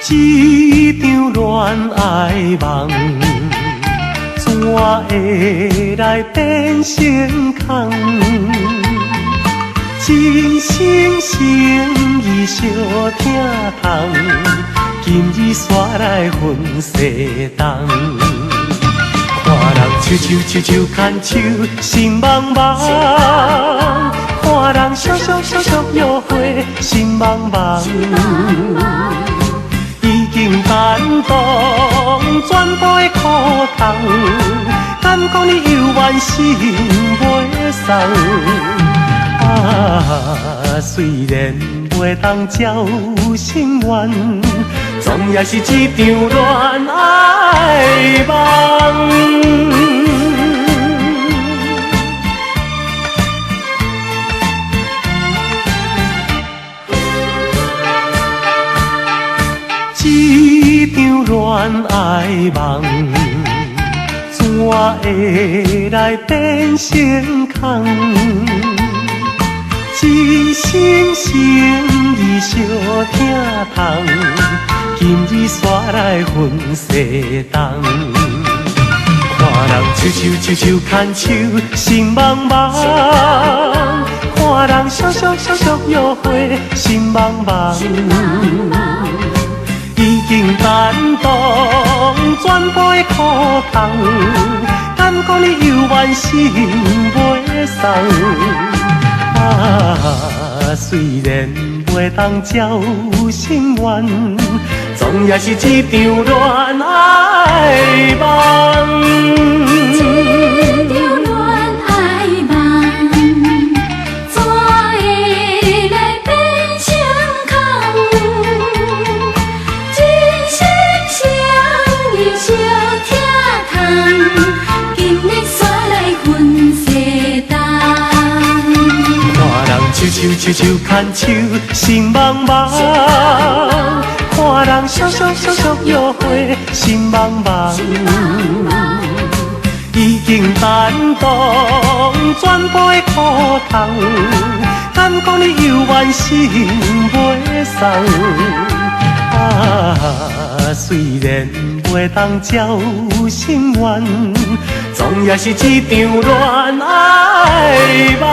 一场恋爱梦，怎会来变成空？真心诚意相听痛，今日煞来分西东。看人手牵手，心茫茫；看人相约会，心茫茫。已经感动全部的苦痛，敢讲你犹原心袂送？虽然袂当照心愿，总也是一场恋爱梦。一场恋爱梦，怎会来变成空？真心诚意相听痛，今日煞来分西东。看人手牵手，心茫茫；看人相约会，心茫茫。已经感动全部的苦痛，敢讲你犹原心袂送？虽然袂当照心愿，总也是一场恋爱梦。手牵手，心茫茫；看人相约会，心茫茫。已经感动全部的苦痛，敢讲你犹原心袂送？虽然袂当照心愿，总也是一场恋爱梦。